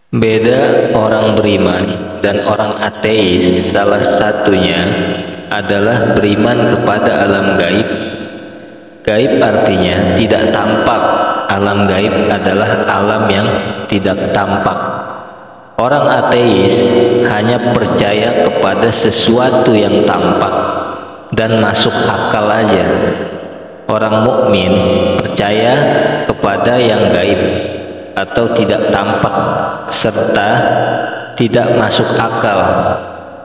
Beda orang beriman dan orang ateis salah satunya adalah beriman kepada alam gaib. Gaib artinya tidak tampak. Alam gaib adalah alam yang tidak tampak. Orang ateis hanya percaya kepada sesuatu yang tampak dan masuk akal aja. Orang mukmin percaya kepada yang gaib atau tidak tampak serta tidak masuk akal,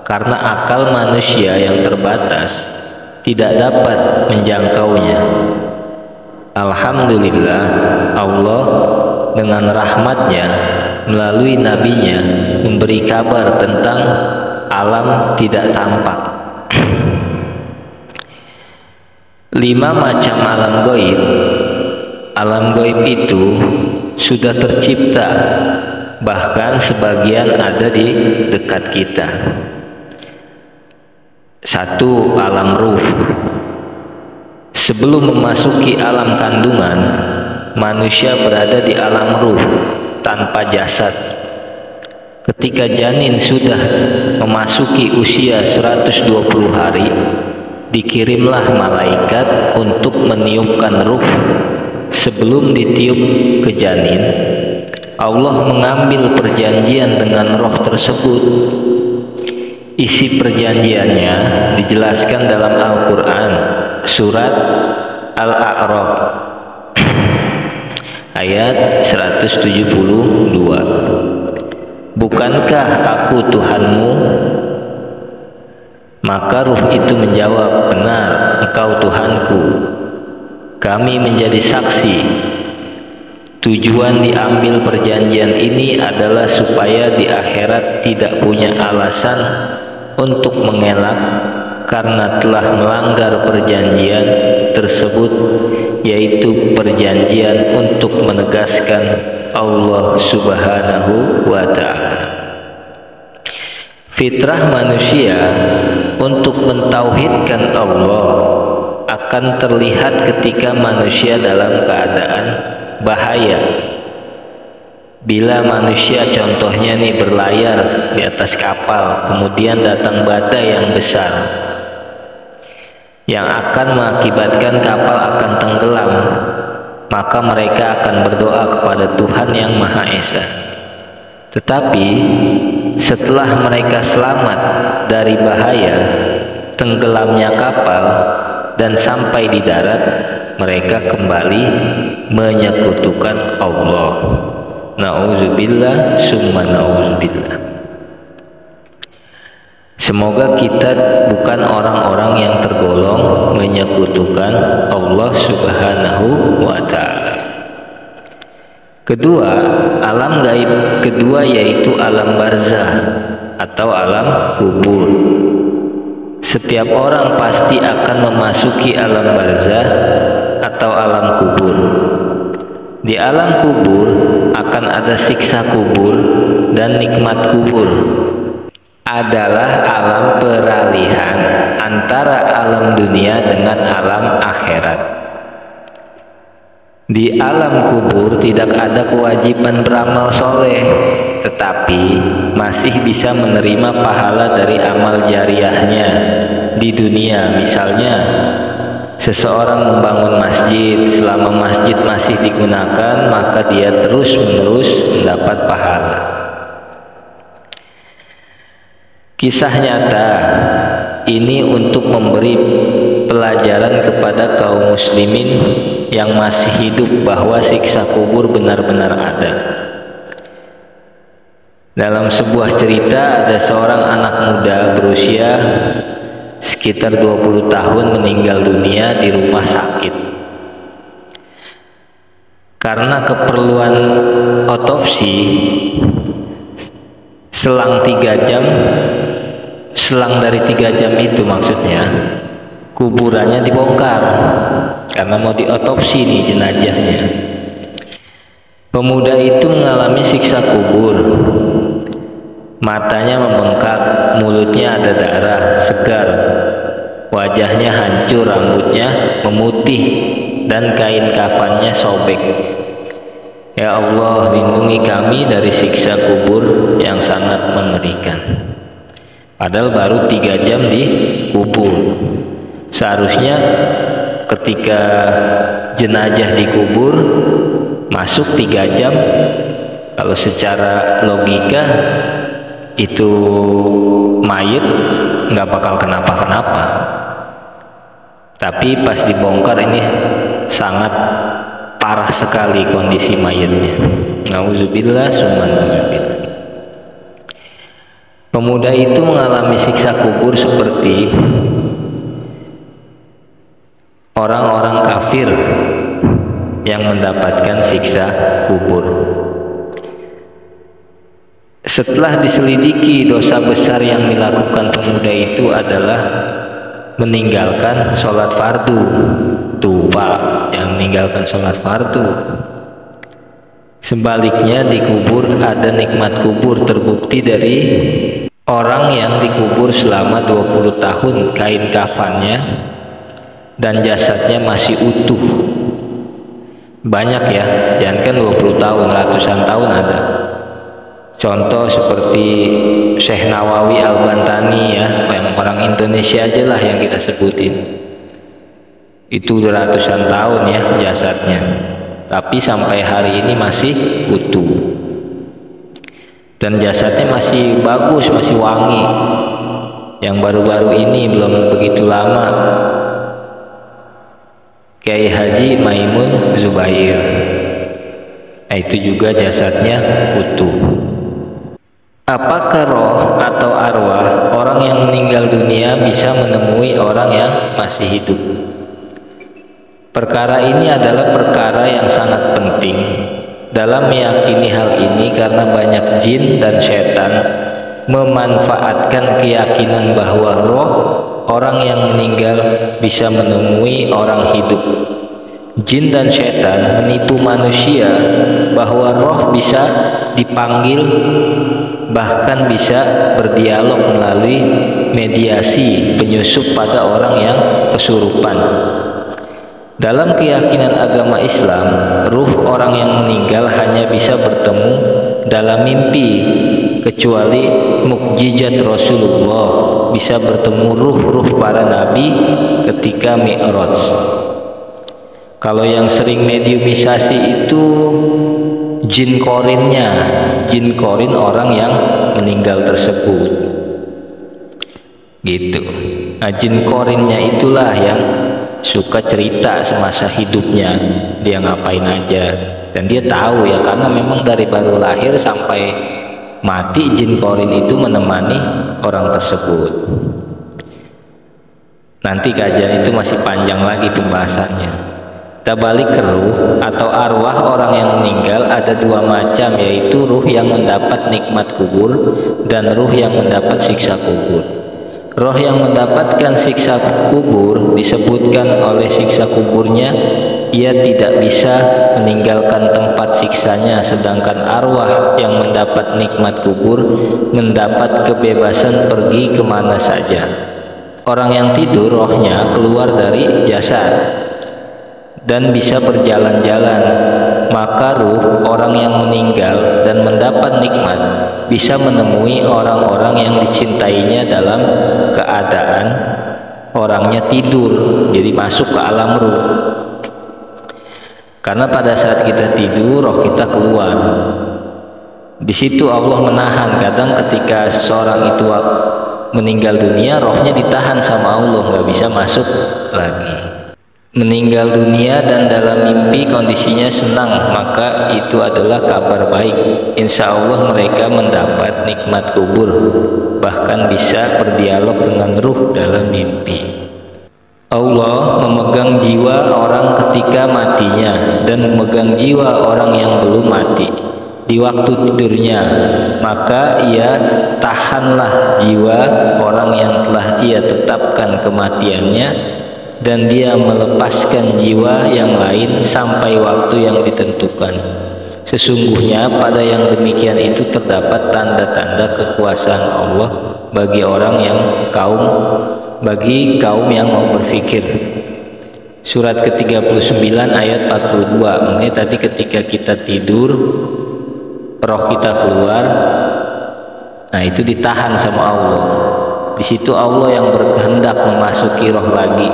karena akal manusia yang terbatas tidak dapat menjangkaunya. Alhamdulillah, Allah dengan rahmatnya melalui nabinya memberi kabar tentang alam tidak tampak. 5 macam alam gaib. Alam gaib itu sudah tercipta, bahkan sebagian ada di dekat kita. 1. Alam ruh. Sebelum memasuki alam kandungan, manusia berada di alam ruh tanpa jasad. Ketika janin sudah memasuki usia 120 hari, dikirimlah malaikat untuk meniupkan ruh. Sebelum ditiup ke janin, Allah mengambil perjanjian dengan roh tersebut. Isi perjanjiannya dijelaskan dalam Al-Quran, surat Al-A'raf ayat 172. Bukankah aku Tuhanmu? Maka ruh itu menjawab, benar, engkau Tuhanku. Kami menjadi saksi. Tujuan diambil perjanjian ini adalah supaya di akhirat tidak punya alasan untuk mengelak karena telah melanggar perjanjian tersebut, yaitu perjanjian untuk menegaskan Allah Subhanahu wa Ta'ala. Fitrah manusia untuk mentauhidkan Allah akan terlihat ketika manusia dalam keadaan bahaya. Bila manusia contohnya nih berlayar di atas kapal, kemudian datang badai yang besar yang akan mengakibatkan kapal akan tenggelam, maka mereka akan berdoa kepada Tuhan yang Maha Esa. Tetapi setelah mereka selamat dari bahaya tenggelamnya kapal dan sampai di darat, mereka kembali menyekutukan Allah. Na'udzubillah summa na'udzubillah. Semoga kita bukan orang-orang yang tergolong menyekutukan Allah Subhanahu wa Ta'ala. Kedua, alam gaib kedua yaitu alam barzah atau alam kubur. Setiap orang pasti akan memasuki alam barzah atau alam kubur. Di alam kubur akan ada siksa kubur dan nikmat kubur. Adalah alam peralihan antara alam dunia dengan alam akhirat. Di alam kubur tidak ada kewajiban beramal soleh, tetapi masih bisa menerima pahala dari amal jariahnya di dunia. Misalnya, seseorang membangun masjid, selama masjid masih digunakan, maka dia terus-menerus mendapat pahala. Kisah nyata ini untuk memberi pelajaran kepada kaum muslimin yang masih hidup bahwa siksa kubur benar-benar ada. Dalam sebuah cerita, ada seorang anak muda berusia sekitar 20 tahun meninggal dunia di rumah sakit. Karena keperluan otopsi, selang dari 3 jam itu maksudnya, kuburannya dibongkar karena mau diotopsi nih jenazahnya. Pemuda itu mengalami siksa kubur. Matanya membengkak, mulutnya ada darah segar, wajahnya hancur, rambutnya memutih, dan kain kafannya sobek. Ya Allah, lindungi kami dari siksa kubur yang sangat mengerikan. Padahal baru 3 jam di kubur. Seharusnya ketika jenazah dikubur masuk 3 jam. Kalau secara logika itu mayit nggak bakal kenapa-kenapa. Tapi pas dibongkar ini sangat parah sekali kondisi mayatnya. Nauzubillah summa nauzubillah. Pemuda itu mengalami siksa kubur seperti orang-orang kafir yang mendapatkan siksa kubur. Setelah diselidiki, dosa besar yang dilakukan pemuda itu adalah meninggalkan sholat fardu. Tuh Pak, yang meninggalkan sholat fardu. Sebaliknya di kubur ada nikmat kubur, terbukti dari orang yang dikubur selama 20 tahun kain kafannya dan jasadnya masih utuh. Banyak ya, jangankan 20 tahun, ratusan tahun ada. Contoh seperti Syekh Nawawi Al-Bantani ya, yang orang Indonesia aja lah yang kita sebutin. Itu ratusan tahun ya jasadnya, tapi sampai hari ini masih utuh dan jasadnya masih bagus, masih wangi. Yang baru-baru ini belum begitu lama, Kiai Haji Maimun Zubair, itu juga jasadnya utuh. Apakah roh atau arwah orang yang meninggal dunia bisa menemui orang yang masih hidup? Perkara ini adalah perkara yang sangat penting dalam meyakini hal ini, karena banyak jin dan setan memanfaatkan keyakinan bahwa roh orang yang meninggal bisa menemui orang hidup. Jin dan setan menipu manusia bahwa roh bisa dipanggil, bahkan bisa berdialog melalui mediasi penyusup pada orang yang kesurupan. Dalam keyakinan agama Islam, ruh orang yang meninggal hanya bisa bertemu dalam mimpi, kecuali mukjizat Rasulullah bisa bertemu ruh-ruh para nabi ketika Mi'raj. Kalau yang sering mediumisasi itu jin korinnya, jin korin orang yang meninggal tersebut gitu. Nah, jin korinnya itulah yang suka cerita semasa hidupnya dia ngapain aja, dan dia tahu ya, karena memang dari baru lahir sampai mati jin korin itu menemani orang tersebut. Nanti kajian itu masih panjang lagi pembahasannya. Kita balik ke ruh atau arwah orang yang meninggal, ada 2 macam, yaitu ruh yang mendapat nikmat kubur dan ruh yang mendapat siksa kubur. Roh yang mendapatkan siksa kubur disebutkan oleh siksa kuburnya ia tidak bisa meninggalkan tempat siksanya, sedangkan arwah yang mendapat nikmat kubur mendapat kebebasan pergi kemana saja. Orang yang tidur rohnya keluar dari jasad dan bisa berjalan-jalan, maka ruh orang yang meninggal dan mendapat nikmat bisa menemui orang-orang yang dicintainya dalam keadaan orangnya tidur, jadi masuk ke alam ruh. Karena pada saat kita tidur, roh kita keluar. Di situ Allah menahan. Kadang ketika seseorang itu meninggal dunia, rohnya ditahan sama Allah, nggak bisa masuk lagi. Meninggal dunia dan dalam mimpi kondisinya senang, maka itu adalah kabar baik. Insya Allah mereka mendapat nikmat kubur, bahkan bisa berdialog dengan ruh dalam mimpi. Allah memegang jiwa orang ketika matinya dan memegang jiwa orang yang belum mati di waktu tidurnya, maka ia tahanlah jiwa orang yang telah ia tetapkan kematiannya, dan dia melepaskan jiwa yang lain sampai waktu yang ditentukan. Sesungguhnya pada yang demikian itu terdapat tanda-tanda kekuasaan Allah bagi kaum yang mau berpikir. Surat ke-39 ayat 42. Makanya tadi ketika kita tidur, roh kita keluar, nah itu ditahan sama Allah. Di situ Allah yang berkehendak memasuki roh lagi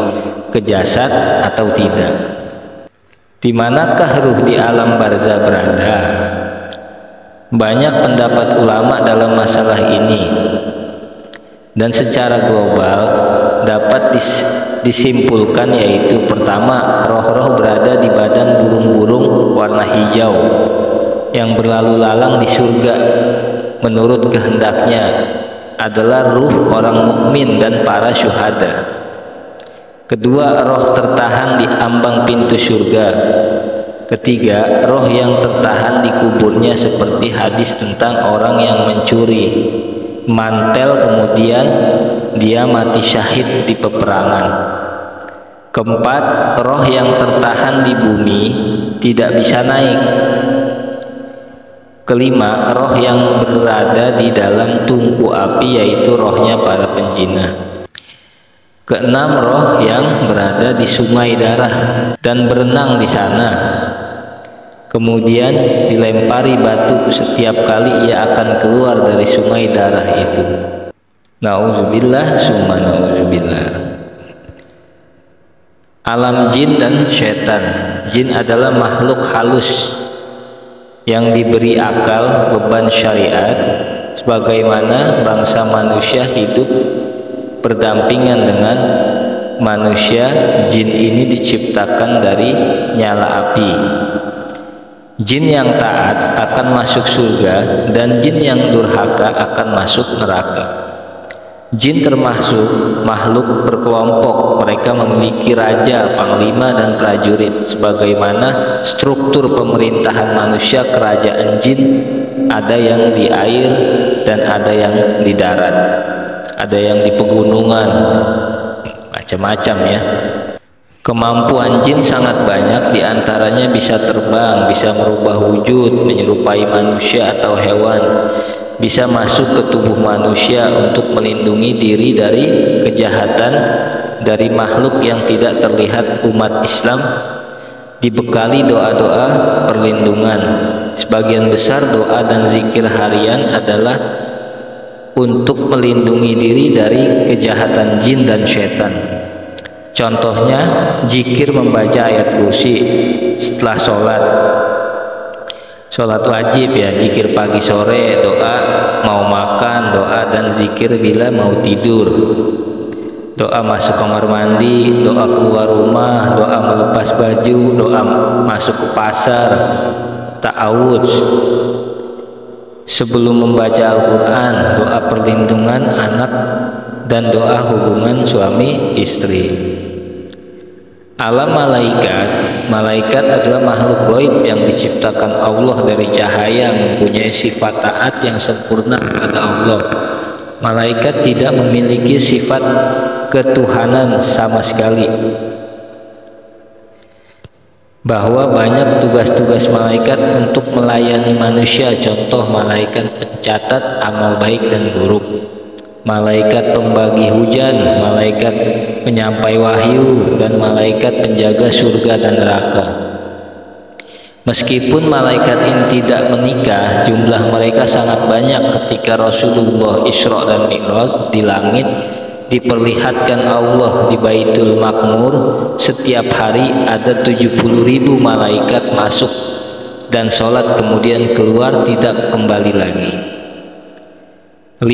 ke jasad atau tidak. Di manakah ruh di alam barzah berada? Banyak pendapat ulama dalam masalah ini, dan secara global dapat disimpulkan yaitu pertama, roh-roh berada di badan burung-burung warna hijau yang berlalu lalang di surga menurut kehendaknya, adalah ruh orang mukmin dan para syuhada. Kedua, roh tertahan di ambang pintu surga. Ketiga, roh yang tertahan di kuburnya seperti hadis tentang orang yang mencuri mantel kemudian dia mati syahid di peperangan. Keempat, roh yang tertahan di bumi tidak bisa naik. Kelima, roh yang berada di dalam tungku api yaitu rohnya para penjinah. Keenam, roh yang berada di sungai darah dan berenang di sana. Kemudian dilempari batu setiap kali ia akan keluar dari sungai darah itu. Nauzubillah summa nauzubillah. Alam jin dan syaitan. Jin adalah makhluk halus yang diberi akal, beban syariat, sebagaimana bangsa manusia hidup berdampingan dengan manusia. Jin ini diciptakan dari nyala api. Jin yang taat akan masuk surga dan jin yang durhaka akan masuk neraka. Jin termasuk makhluk berkelompok. Mereka memiliki raja, panglima, dan prajurit. Sebagaimana struktur pemerintahan manusia, kerajaan jin ada yang di air dan ada yang di darat, ada yang di pegunungan, macam-macam ya. Kemampuan jin sangat banyak, diantaranya bisa terbang, bisa merubah wujud, menyerupai manusia atau hewan, bisa masuk ke tubuh manusia untuk melindungi diri dari kejahatan dari makhluk yang tidak terlihat. Umat Islam dibekali doa-doa perlindungan. Sebagian besar doa dan zikir harian adalah untuk melindungi diri dari kejahatan jin dan syaitan. Contohnya, zikir membaca ayat kursi setelah sholat wajib ya, zikir pagi sore, doa mau makan, doa dan zikir bila mau tidur, doa masuk kamar mandi, doa keluar rumah, doa melepas baju, doa masuk ke pasar, ta'awudz sebelum membaca Al-Quran, doa perlindungan anak, dan doa hubungan suami istri. Alam malaikat. Malaikat adalah makhluk gaib yang diciptakan Allah dari cahaya, mempunyai sifat taat yang sempurna kepada Allah. Malaikat tidak memiliki sifat ketuhanan sama sekali. Bahwa banyak tugas-tugas malaikat untuk melayani manusia. Contoh, malaikat pencatat amal baik dan buruk, malaikat pembagi hujan, malaikat penyampai wahyu, dan malaikat penjaga surga dan neraka. Meskipun malaikat ini tidak menikah, jumlah mereka sangat banyak. Ketika Rasulullah Isra dan Mi'raj di langit, diperlihatkan Allah di Baitul Maqmur, setiap hari ada 70.000 malaikat masuk dan sholat kemudian keluar, tidak kembali lagi. 5.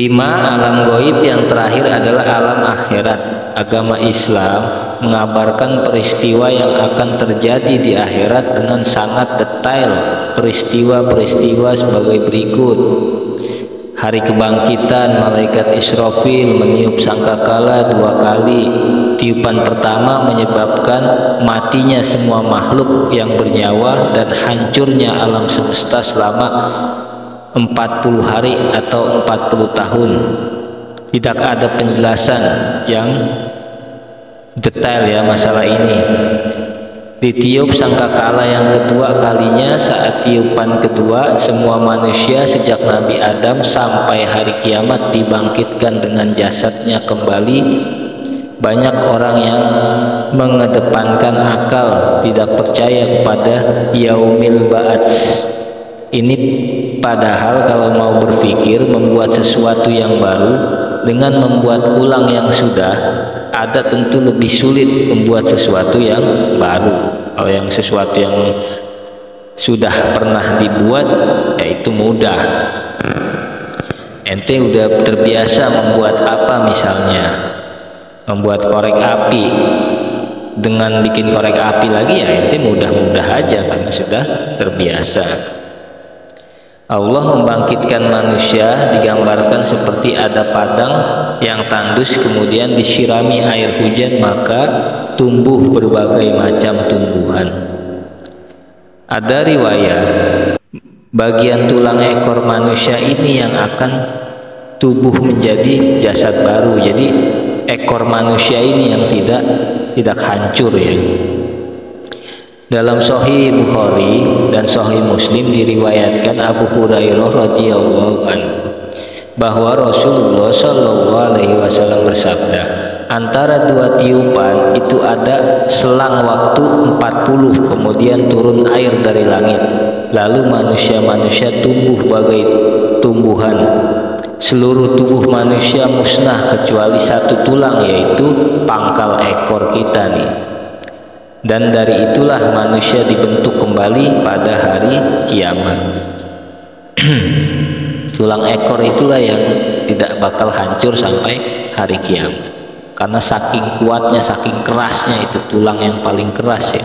Alam gaib yang terakhir adalah alam akhirat. Agama Islam mengabarkan peristiwa yang akan terjadi di akhirat dengan sangat detail. Peristiwa-peristiwa sebagai berikut: hari kebangkitan, malaikat Israfil meniup sangkakala 2 kali. Tiupan pertama menyebabkan matinya semua makhluk yang bernyawa dan hancurnya alam semesta selama 40 hari atau 40 tahun. Tidak ada penjelasan yang detail ya masalah ini. Ditiup sangkakala yang kedua kalinya. Saat tiupan kedua, semua manusia sejak Nabi Adam sampai hari kiamat dibangkitkan dengan jasadnya kembali Banyak orang yang mengedepankan akal, tidak percaya kepada yaumil ba'ats. Ini padahal kalau mau berpikir membuat sesuatu yang baru dengan membuat ulang yang sudah ada, tentu lebih sulit membuat sesuatu yang baru. Kalau yang sesuatu yang sudah pernah dibuat, ya itu mudah. Ente udah terbiasa membuat apa, misalnya membuat korek api, dengan bikin korek api lagi ya ente mudah-mudah aja karena sudah terbiasa. Allah membangkitkan manusia digambarkan seperti ada padang yang tandus, kemudian disirami air hujan maka tumbuh berbagai macam tumbuhan. Ada riwayat bagian tulang ekor manusia ini yang akan tubuh menjadi jasad baru. Jadi ekor manusia ini yang tidak hancur ya. Dalam Sahih Bukhari dan Sahih Muslim diriwayatkan Abu Hurairah radhiyallahu anhu bahwa Rasulullah Shallallahu alaihi wasallam bersabda, antara dua tiupan itu ada selang waktu 40, kemudian turun air dari langit, lalu manusia-manusia tumbuh bagai tumbuhan. Seluruh tubuh manusia musnah kecuali satu tulang, yaitu pangkal ekor kita nih. Dan dari itulah manusia dibentuk kembali pada hari kiamat. Tulang ekor itulah yang tidak bakal hancur sampai hari kiamat, karena saking kuatnya, saking kerasnya itu tulang yang paling keras ya.